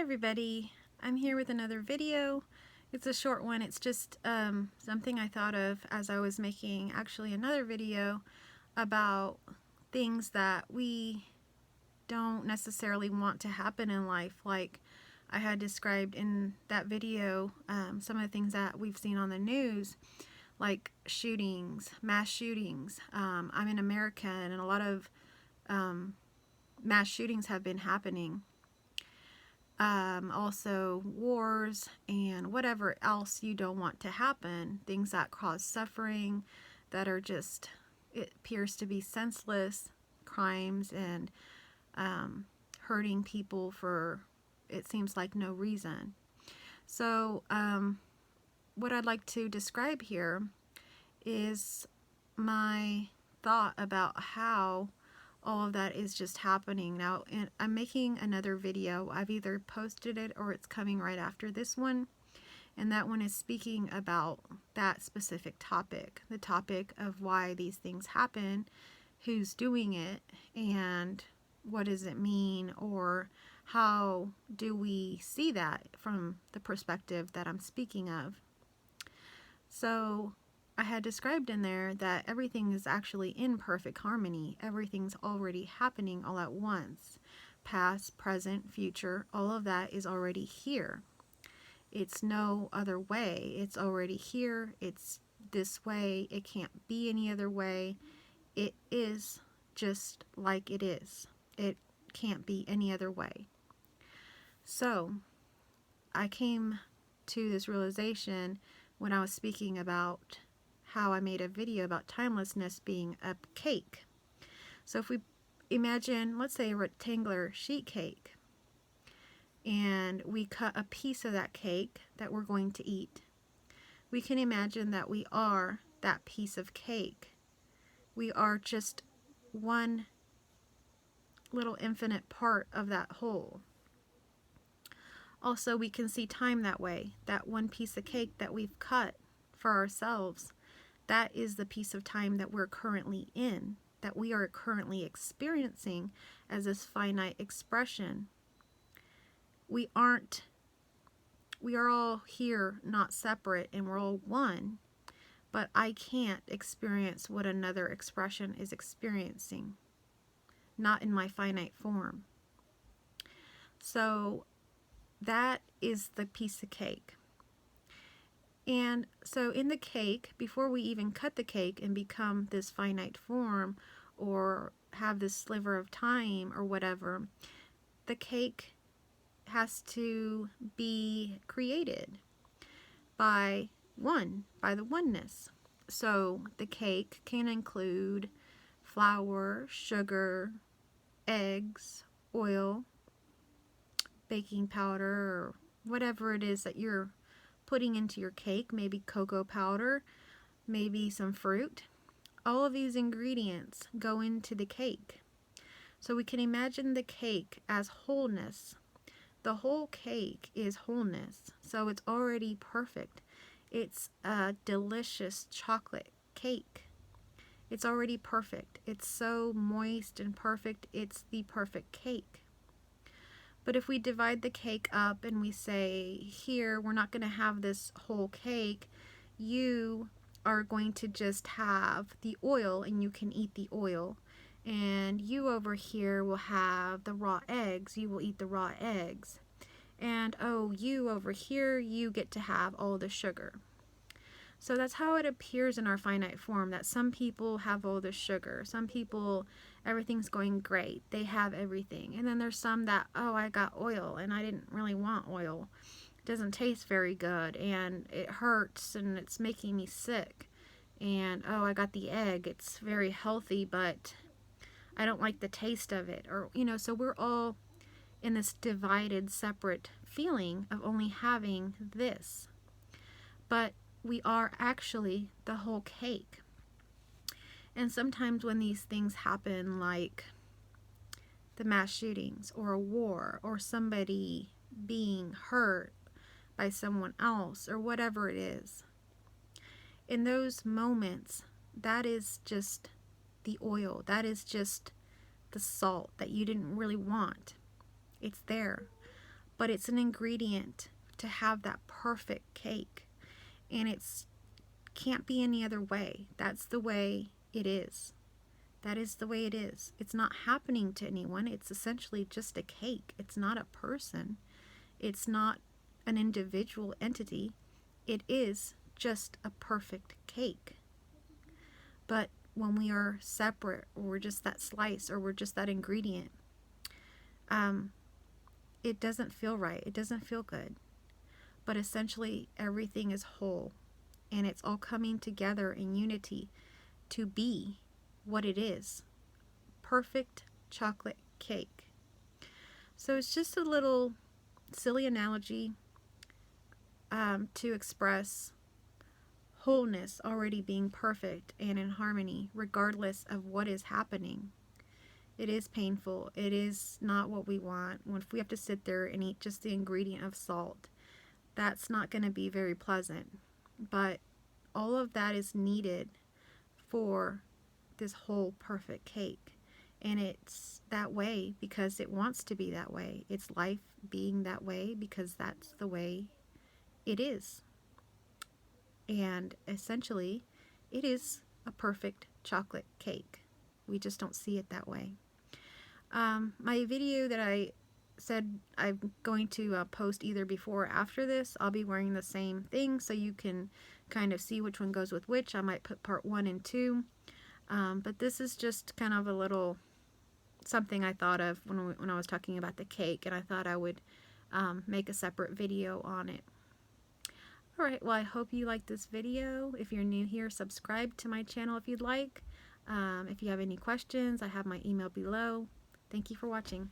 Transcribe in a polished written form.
Hi everybody, I'm here with another video. It's a short one. It's just something I thought of as I was making actually another video about things that we don't necessarily want to happen in life. Like I had described in that video, some of the things that we've seen on the news, like shootings, mass shootings. I'm in America, and a lot of mass shootings have been happening. Also wars and whatever else you don't want to happen, things that cause suffering, that are just, it appears to be senseless crimes and hurting people for, it seems like, no reason. So what I'd like to describe here is my thought about how all of that is just happening now. And I'm making another video. I've either posted it or it's coming right after this one, and that one is speaking about that specific topic, the topic of why these things happen, who's doing it, and what does it mean, or how do we see that from the perspective that I'm speaking of. So I had described in there that everything is actually in perfect harmony. Everything's already happening all at once. Past, present, future, all of that is already here. It's no other way. It's already here. It's this way. It can't be any other way. It is just like it is. It can't be any other way. So I came to this realization when I was speaking about how I made a video about timelessness being a cake. So if we imagine, let's say, a rectangular sheet cake, and we cut a piece of that cake that we're going to eat, we can imagine that we are that piece of cake. We are just one little infinite part of that whole. Also, we can see time that way. That one piece of cake that we've cut for ourselves, that is the piece of time that we're currently in, that we are currently experiencing as this finite expression. We are all here, not separate, and we're all one, but I can't experience what another expression is experiencing, not in my finite form. So that is the piece of cake. And so in the cake, before we even cut the cake and become this finite form or have this sliver of time or whatever, the cake has to be created by the oneness. So the cake can include flour, sugar, eggs, oil, baking powder, or whatever it is that you're putting into your cake, maybe cocoa powder, maybe some fruit. All of these ingredients go into the cake. So we can imagine the cake as wholeness. The whole cake is wholeness. So it's already perfect. It's a delicious chocolate cake. It's already perfect. It's so moist and perfect. It's the perfect cake. But if we divide the cake up and we say, here, we're not going to have this whole cake. You are going to just have the oil, and you can eat the oil. And you over here will have the raw eggs. You will eat the raw eggs. And oh, you over here, you get to have all the sugar. So that's how it appears in our finite form, that some people have all the sugar. Some people, everything's going great. They have everything. And then there's some that, oh, I got oil and I didn't really want oil. It doesn't taste very good and it hurts and it's making me sick. And oh, I got the egg. It's very healthy, but I don't like the taste of it. Or, so we're all in this divided, separate feeling of only having this. But we are actually the whole cake. And sometimes when these things happen, like the mass shootings or a war or somebody being hurt by someone else or whatever it is, in those moments, that is just the oil. That is just the salt that you didn't really want. It's there. but it's an ingredient to have that perfect cake. And it's can't be any other way. That's the way it is. That is the way it is. It's not happening to anyone. It's essentially just a cake. It's not a person. It's not an individual entity. It is just a perfect cake. But when we are separate, or we're just that slice, or we're just that ingredient, it doesn't feel right. It doesn't feel good. But essentially, everything is whole, and it's all coming together in unity to be what it is. Perfect chocolate cake. So it's just a little silly analogy to express wholeness already being perfect and in harmony, regardless of what is happening. It is painful. It is not what we want. If we have to sit there and eat just the ingredient of salt, that's not going to be very pleasant. But all of that is needed for this whole perfect cake. And it's that way because it wants to be that way. It's life being that way because that's the way it is. And essentially, it is a perfect chocolate cake. We just don't see it that way. My video that I said I'm going to post either before or after this, I'll be wearing the same thing so you can kind of see which one goes with which. I might put part 1 and 2. But this is just kind of a little something I thought of when I was talking about the cake, and I thought I would make a separate video on it. Alright, well, I hope you liked this video. If you're new here, subscribe to my channel if you'd like. If you have any questions, I have my email below. Thank you for watching.